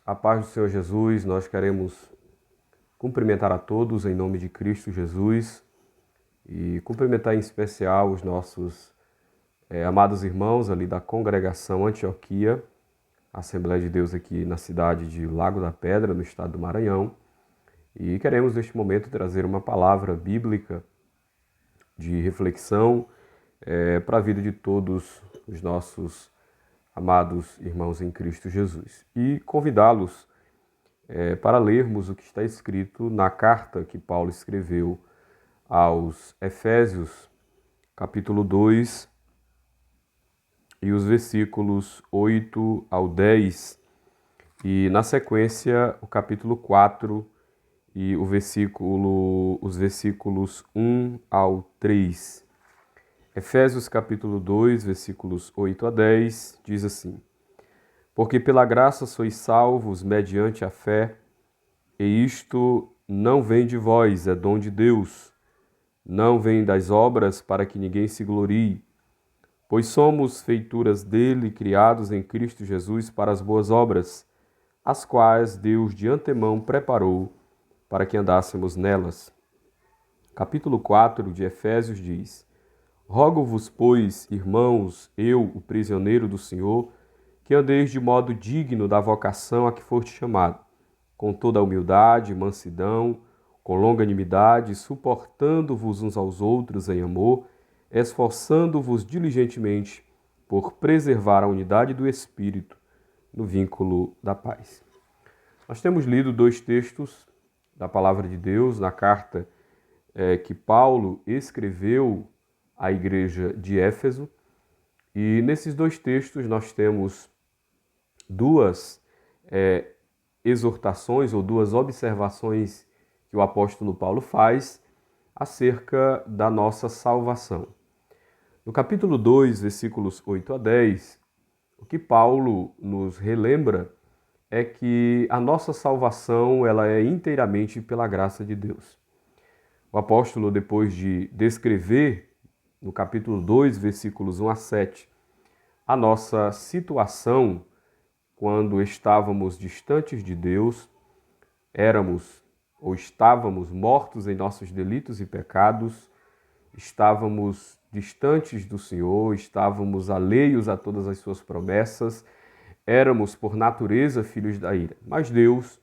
a paz do Senhor Jesus, nós queremos cumprimentar a todos em nome de Cristo Jesus e cumprimentar em especial os nossos amados irmãos ali da congregação Antioquia, Assembleia de Deus aqui na cidade de Lago da Pedra, no estado do Maranhão. E queremos neste momento trazer uma palavra bíblica de reflexão para a vida de todos os nossos amados irmãos em Cristo Jesus. E convidá-los para lermos o que está escrito na carta que Paulo escreveu aos Efésios, capítulo 2, e os versículos 8 ao 10, e na sequência o capítulo 4 e os versículos 1 ao 3. Efésios capítulo 2, versículos 8 a 10, diz assim: Porque pela graça sois salvos mediante a fé, e isto não vem de vós, é dom de Deus, não vem das obras para que ninguém se glorie, pois somos feituras dele, criados em Cristo Jesus para as boas obras, as quais Deus de antemão preparou para que andássemos nelas. Capítulo 4 de Efésios diz: Rogo-vos, pois, irmãos, eu, o prisioneiro do Senhor, que andeis de modo digno da vocação a que foste chamado, com toda a humildade, mansidão, com longanimidade, suportando-vos uns aos outros em amor, esforçando-vos diligentemente por preservar a unidade do Espírito no vínculo da paz. Nós temos lido dois textos da Palavra de Deus na carta que Paulo escreveu à igreja de Éfeso, e nesses dois textos nós temos duas exortações ou duas observações que o apóstolo Paulo faz acerca da nossa salvação. No capítulo 2, versículos 8 a 10, o que Paulo nos relembra é que a nossa salvação ela é inteiramente pela graça de Deus. O apóstolo, depois de descrever, no capítulo 2, versículos 1 a 7, a nossa situação quando estávamos distantes de Deus, éramos ou estávamos mortos em nossos delitos e pecados, estávamos distantes do Senhor, estávamos alheios a todas as suas promessas, éramos por natureza filhos da ira. Mas Deus,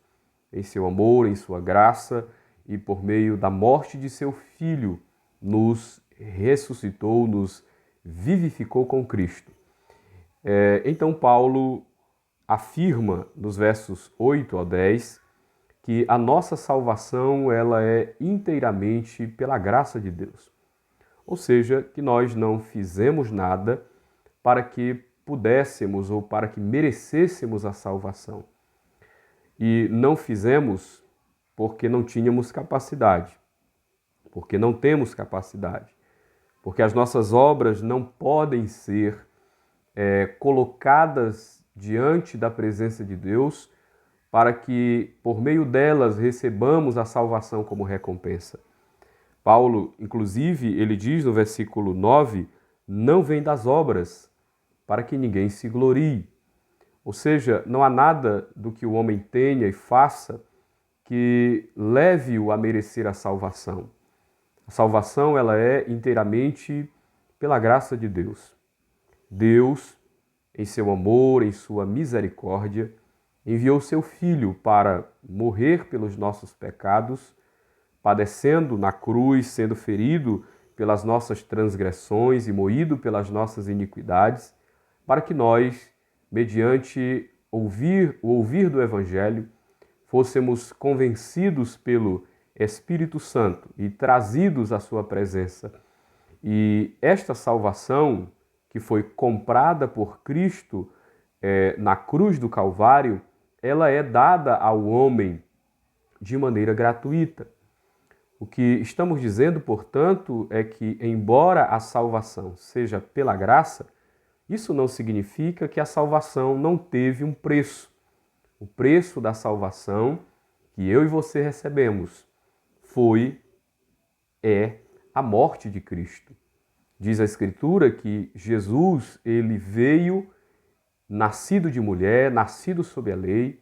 em seu amor, em sua graça e por meio da morte de seu Filho, nos ressuscitou, nos vivificou com Cristo. Então Paulo afirma nos versos 8 ao 10 que a nossa salvação ela é inteiramente pela graça de Deus. Ou seja, que nós não fizemos nada para que pudéssemos ou para que merecêssemos a salvação. E não fizemos porque não tínhamos capacidade, porque não temos capacidade, porque as nossas obras não podem ser colocadas diante da presença de Deus para que, por meio delas, recebamos a salvação como recompensa. Paulo, inclusive, ele diz no versículo 9, não vem das obras, para que ninguém se glorie. Ou seja, não há nada do que o homem tenha e faça que leve-o a merecer a salvação. A salvação ela é inteiramente pela graça de Deus. Deus, em seu amor, em sua misericórdia, enviou seu Filho para morrer pelos nossos pecados, padecendo na cruz, sendo ferido pelas nossas transgressões e moído pelas nossas iniquidades, para que nós, mediante o ouvir do Evangelho, fôssemos convencidos pelo Espírito Santo e trazidos à sua presença. E esta salvação, que foi comprada por Cristo na cruz do Calvário, ela é dada ao homem de maneira gratuita. O que estamos dizendo, portanto, é que, embora a salvação seja pela graça, isso não significa que a salvação não teve um preço. O preço da salvação que eu e você recebemos é a morte de Cristo. Diz a Escritura que Jesus, ele veio nascido de mulher, nascido sob a lei,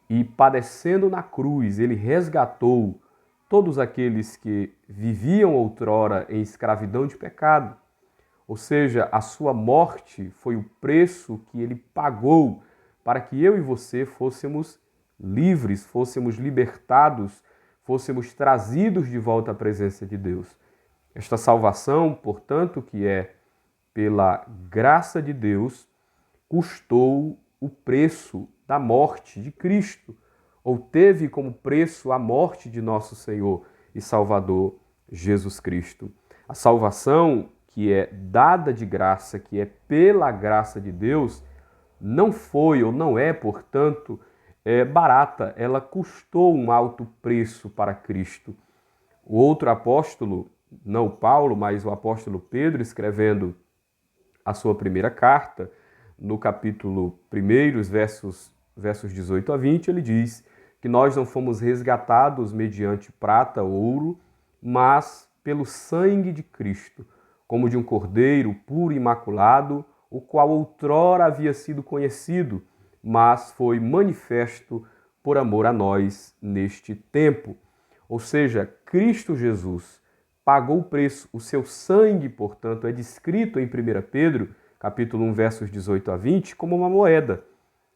e padecendo na cruz, ele resgatou todos aqueles que viviam outrora em escravidão de pecado. Ou seja, a sua morte foi o preço que ele pagou para que eu e você fôssemos livres, fôssemos libertados, fôssemos trazidos de volta à presença de Deus. Esta salvação, portanto, que é pela graça de Deus, custou o preço da morte de Cristo, ou teve como preço a morte de nosso Senhor e Salvador Jesus Cristo. A salvação que é dada de graça, que é pela graça de Deus, não foi ou não é, portanto, barata. Ela custou um alto preço para Cristo. O outro apóstolo, não Paulo, mas o apóstolo Pedro, escrevendo a sua primeira carta, no capítulo 1, versos 18 a 20, ele diz que nós não fomos resgatados mediante prata ou ouro, mas pelo sangue de Cristo, como de um cordeiro puro e imaculado, o qual outrora havia sido conhecido, mas foi manifesto por amor a nós neste tempo. Ou seja, Cristo Jesus pagou o preço, o seu sangue, portanto, é descrito em 1 Pedro, capítulo 1, versos 18 a 20, como uma moeda,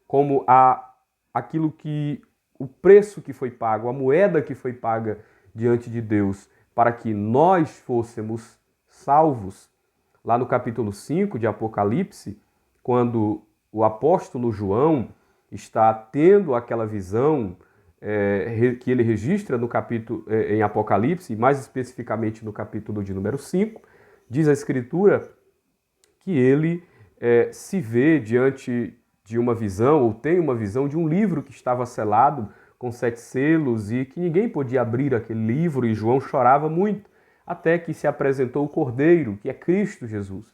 como aquilo que o preço que foi pago, a moeda que foi paga diante de Deus, para que nós fôssemos salvos. Lá no capítulo 5 de Apocalipse, quando o apóstolo João está tendo aquela visão que ele registra no capítulo em Apocalipse, mais especificamente no capítulo de número 5, diz a Escritura que ele se vê diante de uma visão, ou tem uma visão de um livro que estava selado com 7 selos e que ninguém podia abrir aquele livro, e João chorava muito, até que se apresentou o Cordeiro, que é Cristo Jesus.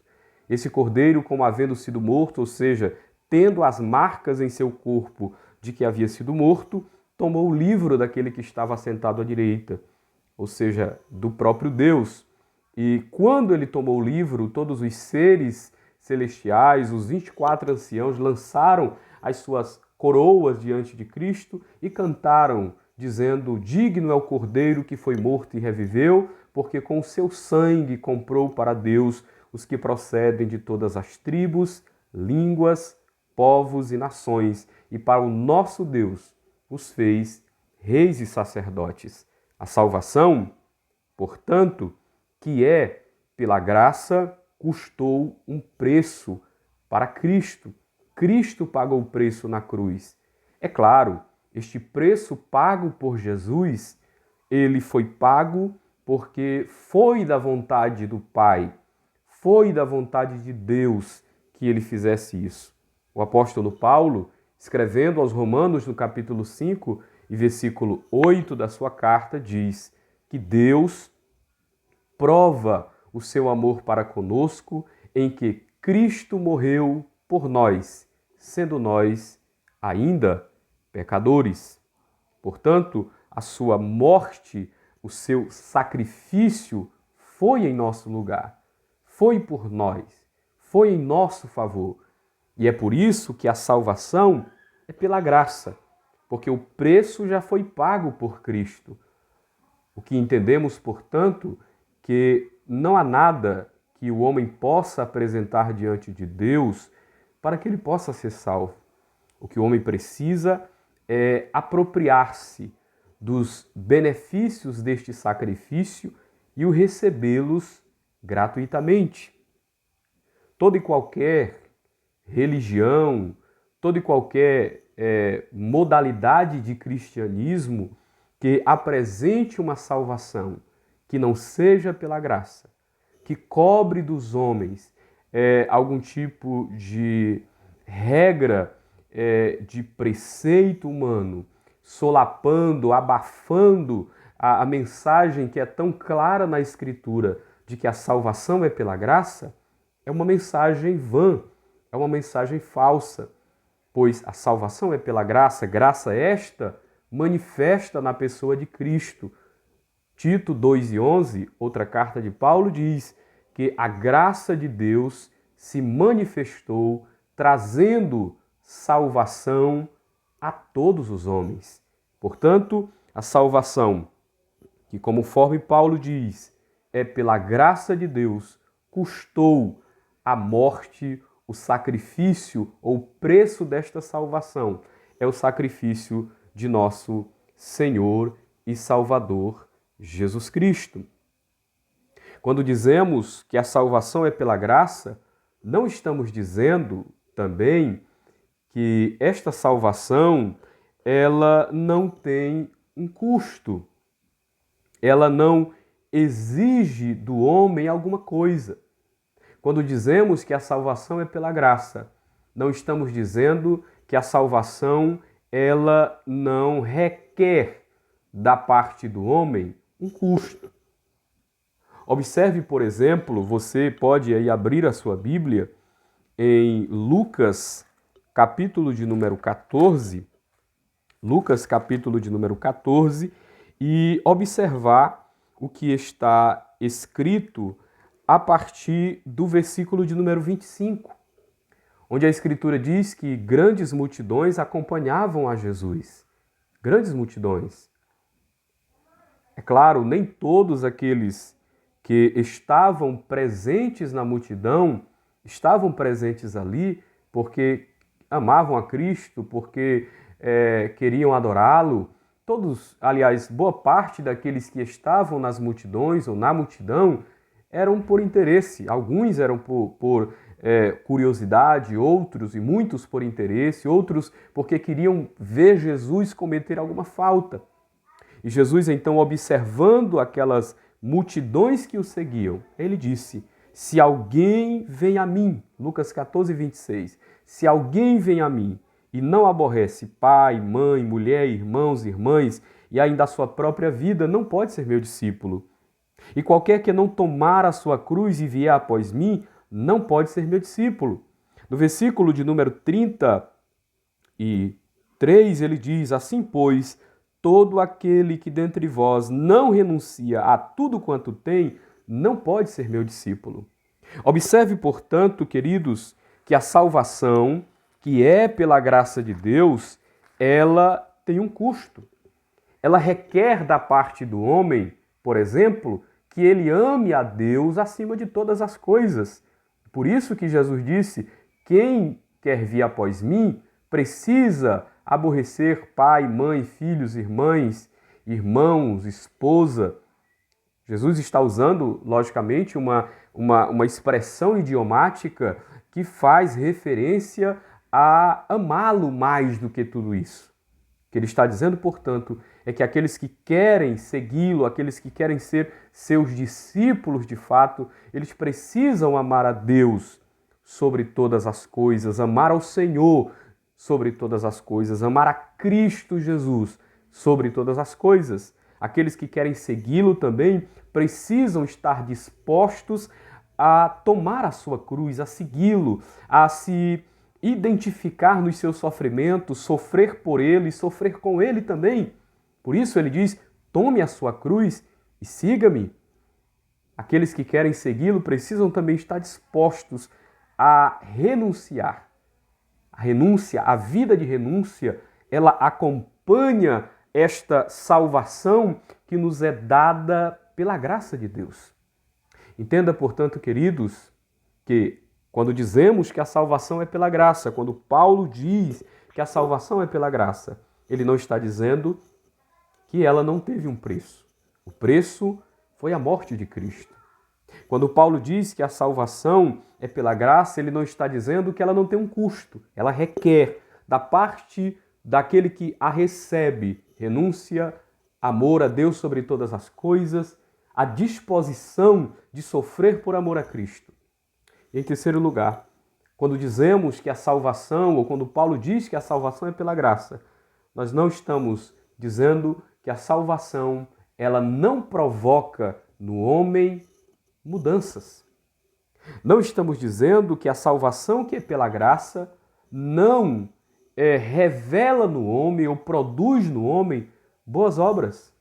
Esse Cordeiro, como havendo sido morto, ou seja, tendo as marcas em seu corpo de que havia sido morto, tomou o livro daquele que estava sentado à direita, ou seja, do próprio Deus. E quando ele tomou o livro, todos os seres celestiais, os 24 anciãos, lançaram as suas coroas diante de Cristo e cantaram, dizendo: digno é o Cordeiro que foi morto e reviveu, porque com o seu sangue comprou para Deus os que procedem de todas as tribos, línguas, povos e nações, e para o nosso Deus os fez reis e sacerdotes. A salvação, portanto, que é pela graça, custou um preço para Cristo. Cristo pagou o preço na cruz. É claro, este preço pago por Jesus, ele foi pago porque foi da vontade do Pai, foi da vontade de Deus que ele fizesse isso. O apóstolo Paulo, escrevendo aos Romanos no capítulo 5 e versículo 8 da sua carta, diz que Deus prova o seu amor para conosco em que Cristo morreu por nós, sendo nós ainda pecadores. Portanto, a sua morte, o seu sacrifício foi em nosso lugar, foi por nós, foi em nosso favor. E é por isso que a salvação é pela graça, porque o preço já foi pago por Cristo. O que entendemos, portanto, que não há nada que o homem possa apresentar diante de Deus para que ele possa ser salvo. O que o homem precisa é apropriar-se dos benefícios deste sacrifício e o recebê-los gratuitamente. Toda e qualquer religião, toda e qualquer modalidade de cristianismo que apresente uma salvação que não seja pela graça, que cobre dos homens algum tipo de regra, de preceito humano, solapando, abafando a mensagem que é tão clara na Escritura de que a salvação é pela graça, é uma mensagem vã, é uma mensagem falsa, pois a salvação é pela graça, graça esta manifesta na pessoa de Cristo. Tito 2,11, outra carta de Paulo, diz que a graça de Deus se manifestou trazendo salvação a todos os homens. Portanto, a salvação, que conforme Paulo diz, é pela graça de Deus, custou a morte, o sacrifício ou o preço desta salvação é o sacrifício de nosso Senhor e Salvador Jesus Cristo. Quando dizemos que a salvação é pela graça, não estamos dizendo também que esta salvação ela não tem um custo. Ela não exige do homem alguma coisa. Quando dizemos que a salvação é pela graça, não estamos dizendo que a salvação ela não requer da parte do homem um custo. Observe, por exemplo, você pode aí abrir a sua Bíblia em Lucas, capítulo de número 14, Lucas, capítulo de número 14, e observar o que está escrito a partir do versículo de número 25, onde a Escritura diz que grandes multidões acompanhavam a Jesus. Grandes multidões. É claro, nem todos aqueles que estavam presentes na multidão estavam presentes ali porque amavam a Cristo, porque queriam adorá-lo. Todos, aliás, boa parte daqueles que estavam nas multidões ou na multidão eram por interesse. Alguns eram por curiosidade, outros e muitos por interesse, outros porque queriam ver Jesus cometer alguma falta. E Jesus, então, observando aquelas multidões que o seguiam, ele disse: se alguém vem a mim, Lucas 14, 26, se alguém vem a mim e não aborrece pai, mãe, mulher, irmãos, irmãs e ainda a sua própria vida, não pode ser meu discípulo. E qualquer que não tomar a sua cruz e vier após mim, não pode ser meu discípulo. No versículo de número 33, ele diz: assim, pois, todo aquele que dentre vós não renuncia a tudo quanto tem, não pode ser meu discípulo. Observe, portanto, queridos, que a salvação, que é pela graça de Deus, ela tem um custo. Ela requer da parte do homem, por exemplo, que ele ame a Deus acima de todas as coisas. Por isso que Jesus disse: quem quer vir após mim precisa aborrecer pai, mãe, filhos, irmãs, irmãos, esposa. Jesus está usando, logicamente, uma expressão idiomática que faz referência a amá-lo mais do que tudo isso. O que ele está dizendo, portanto, é que aqueles que querem segui-lo, aqueles que querem ser seus discípulos de fato, eles precisam amar a Deus sobre todas as coisas, amar ao Senhor sobre todas as coisas, amar a Cristo Jesus sobre todas as coisas. Aqueles que querem segui-lo também precisam estar dispostos a tomar a sua cruz, a segui-lo, a se identificar nos seus sofrimentos, sofrer por ele, sofrer com ele também. Por isso ele diz: tome a sua cruz e siga-me. Aqueles que querem segui-lo precisam também estar dispostos a renunciar. A renúncia, a vida de renúncia, ela acompanha esta salvação que nos é dada pela graça de Deus. Entenda, portanto, queridos, que quando dizemos que a salvação é pela graça, quando Paulo diz que a salvação é pela graça, ele não está dizendo que ela não teve um preço. O preço foi a morte de Cristo. Quando Paulo diz que a salvação é pela graça, ele não está dizendo que ela não tem um custo. Ela requer da parte daquele que a recebe renúncia, amor a Deus sobre todas as coisas, a disposição de sofrer por amor a Cristo. E em terceiro lugar, quando dizemos que a salvação, ou quando Paulo diz que a salvação é pela graça, nós não estamos dizendo que a salvação ela não provoca no homem mudanças. Não estamos dizendo que a salvação que é pela graça não revela no homem ou produz no homem boas obras.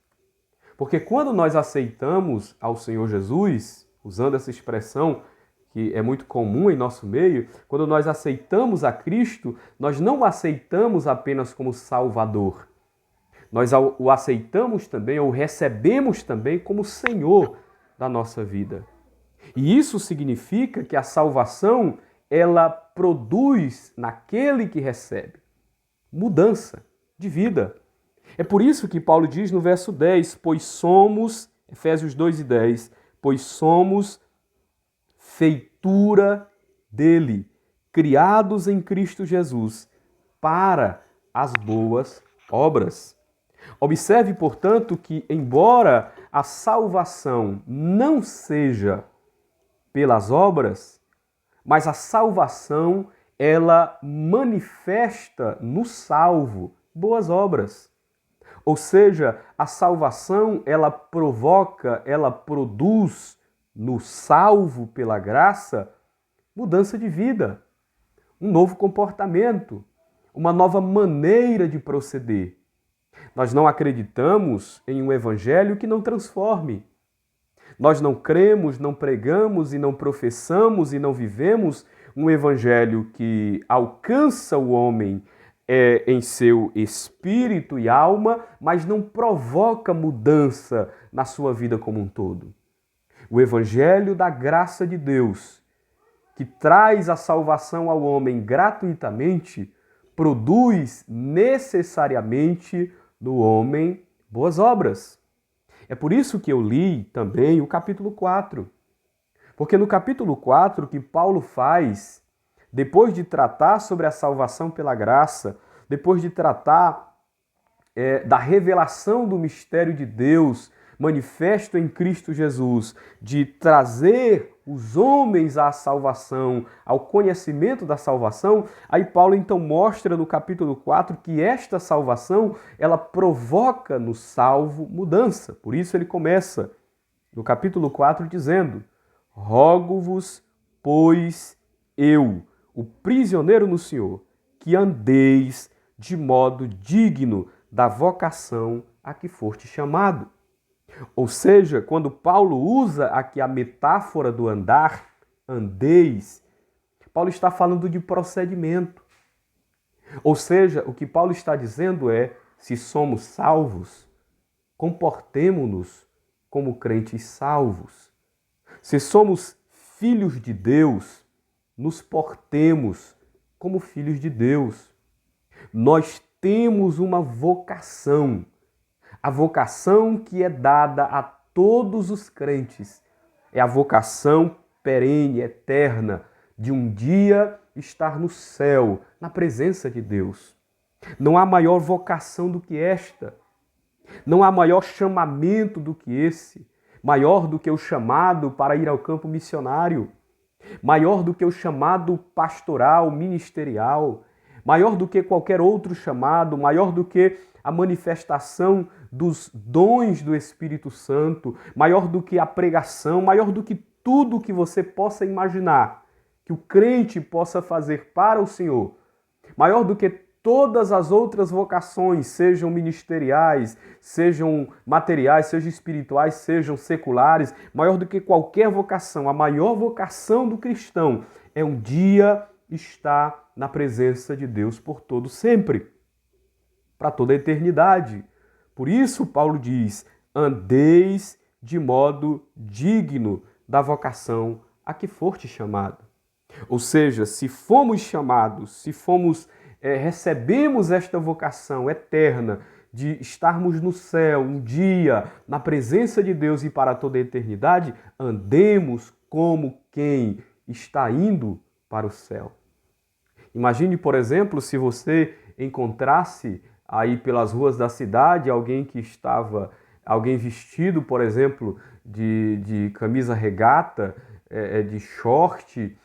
Porque quando nós aceitamos ao Senhor Jesus, usando essa expressão que é muito comum em nosso meio, quando nós aceitamos a Cristo, nós não o aceitamos apenas como Salvador. Nós o aceitamos também, ou recebemos também como Senhor da nossa vida. E isso significa que a salvação, ela produz naquele que recebe mudança de vida. É por isso que Paulo diz no verso 10, pois somos, Efésios 2:10, pois somos feitura dele, criados em Cristo Jesus, para as boas obras. Observe, portanto, que embora a salvação não seja pelas obras, mas a salvação, ela manifesta no salvo boas obras. Ou seja, a salvação, ela provoca, ela produz no salvo pela graça mudança de vida, um novo comportamento, uma nova maneira de proceder. Nós não acreditamos em um evangelho que não transforme. Nós não cremos, não pregamos e não professamos e não vivemos um evangelho que alcança o homem em seu espírito e alma, mas não provoca mudança na sua vida como um todo. O evangelho da graça de Deus, que traz a salvação ao homem gratuitamente, produz necessariamente no homem boas obras. É por isso que eu li também o capítulo 4. Porque no capítulo 4, o que Paulo faz, depois de tratar sobre a salvação pela graça, depois de tratar da revelação do mistério de Deus, manifesto em Cristo Jesus, de trazer os homens à salvação, ao conhecimento da salvação, aí Paulo então mostra no capítulo 4 que esta salvação, ela provoca no salvo mudança. Por isso ele começa no capítulo 4 dizendo: rogo-vos, pois eu, o prisioneiro no Senhor, que andeis de modo digno da vocação a que foste chamado. Ou seja, quando Paulo usa aqui a metáfora do andar, andeis, Paulo está falando de procedimento. Ou seja, o que Paulo está dizendo é, se somos salvos, comportemo-nos como crentes salvos. Se somos filhos de Deus, nos portemos como filhos de Deus. Nós temos uma vocação. A vocação que é dada a todos os crentes é a vocação perene, eterna, de um dia estar no céu, na presença de Deus. Não há maior vocação do que esta. Não há maior chamamento do que esse. Maior do que o chamado para ir ao campo missionário. Maior do que o chamado pastoral, ministerial. Maior do que qualquer outro chamado. Maior do que a manifestação dos dons do Espírito Santo, maior do que a pregação, maior do que tudo que você possa imaginar, que o crente possa fazer para o Senhor, maior do que todas as outras vocações, sejam ministeriais, sejam materiais, sejam espirituais, sejam seculares, maior do que qualquer vocação, a maior vocação do cristão é um dia estar na presença de Deus por todo sempre, para toda a eternidade. Por isso, Paulo diz, andeis de modo digno da vocação a que foste chamado. Ou seja, se fomos chamados, se recebemos esta vocação eterna de estarmos no céu um dia, na presença de Deus e para toda a eternidade, andemos como quem está indo para o céu. Imagine, por exemplo, se você encontrasse aí pelas ruas da cidade alguém vestido, por exemplo, de camisa regata, de short,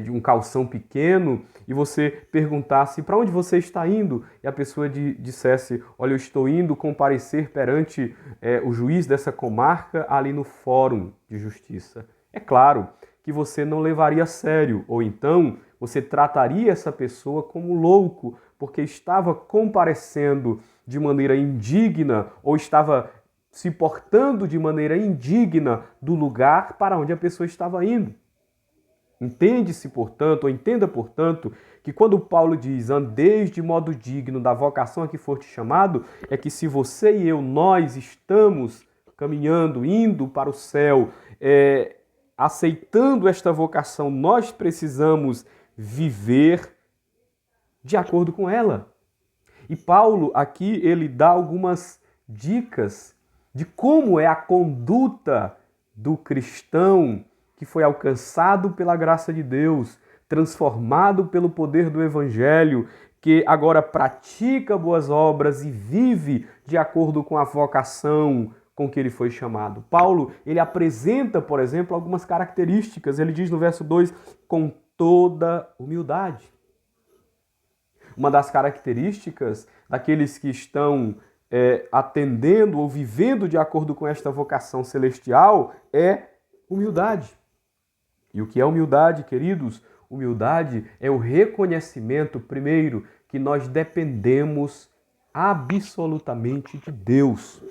de um calção pequeno, e você perguntasse para onde você está indo, e a pessoa dissesse, olha, eu estou indo comparecer perante o juiz dessa comarca ali no Fórum de Justiça. É claro que você não levaria a sério, ou então você trataria essa pessoa como louco, porque estava comparecendo de maneira indigna ou estava se portando de maneira indigna do lugar para onde a pessoa estava indo. Entende-se, portanto, ou entenda, portanto, que quando Paulo diz andeis de modo digno da vocação a que for te chamado, é que se você e eu, nós estamos caminhando, indo para o céu, aceitando esta vocação, nós precisamos viver de acordo com ela. E Paulo aqui ele dá algumas dicas de como é a conduta do cristão que foi alcançado pela graça de Deus, transformado pelo poder do Evangelho, que agora pratica boas obras e vive de acordo com a vocação com que ele foi chamado. Paulo, ele apresenta, por exemplo, algumas características. Ele diz no verso 2, com toda humildade. Uma das características daqueles que estão atendendo ou vivendo de acordo com esta vocação celestial é humildade. E o que é humildade, queridos? Humildade é o reconhecimento, primeiro, que nós dependemos absolutamente de Deus.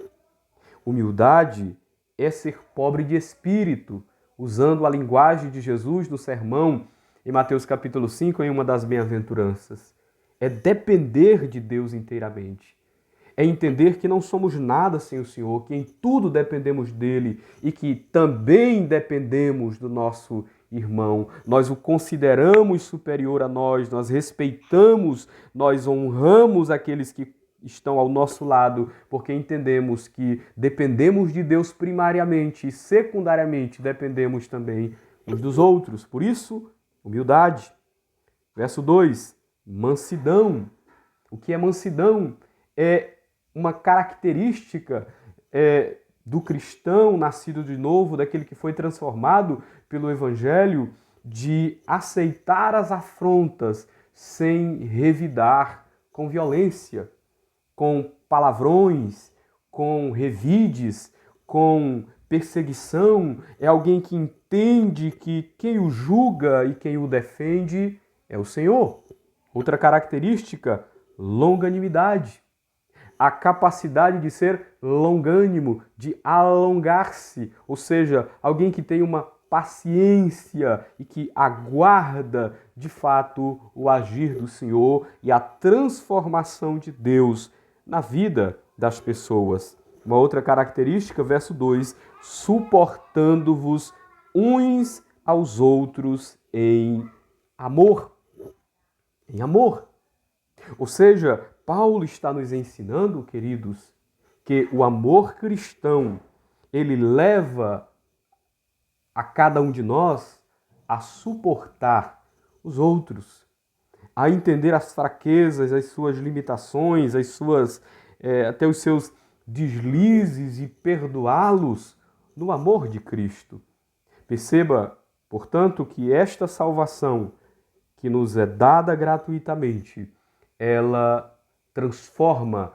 Humildade é ser pobre de espírito, usando a linguagem de Jesus no sermão, em Mateus capítulo 5, em uma das bem-aventuranças. É depender de Deus inteiramente. É entender que não somos nada sem o Senhor, que em tudo dependemos dele e que também dependemos do nosso irmão. Nós o consideramos superior a nós, nós respeitamos, nós honramos aqueles que estão ao nosso lado, porque entendemos que dependemos de Deus primariamente e secundariamente dependemos também uns dos outros. Por isso, humildade. Verso 2, mansidão. O que é mansidão? É uma característica do cristão nascido de novo, daquele que foi transformado pelo Evangelho, de aceitar as afrontas sem revidar com violência, com palavrões, com revides, com perseguição. É alguém que entende que quem o julga e quem o defende é o Senhor. Outra característica, longanimidade. A capacidade de ser longânimo, de alongar-se, ou seja, alguém que tem uma paciência e que aguarda de fato o agir do Senhor e a transformação de Deus na vida das pessoas. Uma outra característica, verso 2, suportando-vos uns aos outros em amor. Em amor. Ou seja, Paulo está nos ensinando, queridos, que o amor cristão, ele leva a cada um de nós a suportar os outros, a entender as fraquezas, as suas limitações, até os seus deslizes e perdoá-los no amor de Cristo. Perceba, portanto, que esta salvação que nos é dada gratuitamente, ela transforma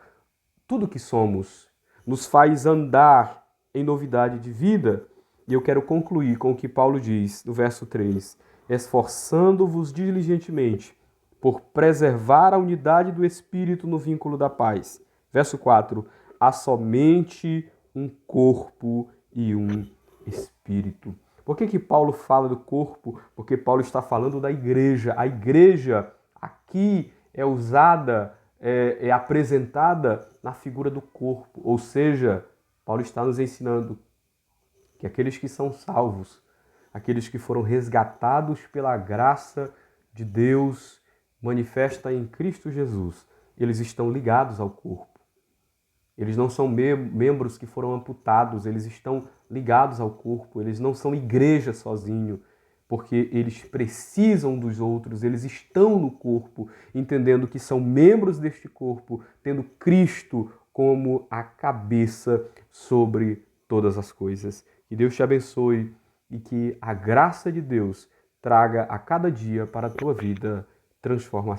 tudo que somos, nos faz andar em novidade de vida. E eu quero concluir com o que Paulo diz no verso 3, esforçando-vos diligentemente por preservar a unidade do Espírito no vínculo da paz. Verso 4, há somente um corpo e um Espírito. Por que Paulo fala do corpo? Porque Paulo está falando da igreja. A igreja aqui é usada, é apresentada na figura do corpo. Ou seja, Paulo está nos ensinando que aqueles que são salvos, aqueles que foram resgatados pela graça de Deus manifesta em Cristo Jesus, eles estão ligados ao corpo. Eles não são membros que foram amputados, eles estão ligados ao corpo, eles não são igreja sozinho, porque eles precisam dos outros, eles estão no corpo, entendendo que são membros deste corpo, tendo Cristo como a cabeça sobre todas as coisas. Que Deus te abençoe e que a graça de Deus traga a cada dia para a tua vida transformação.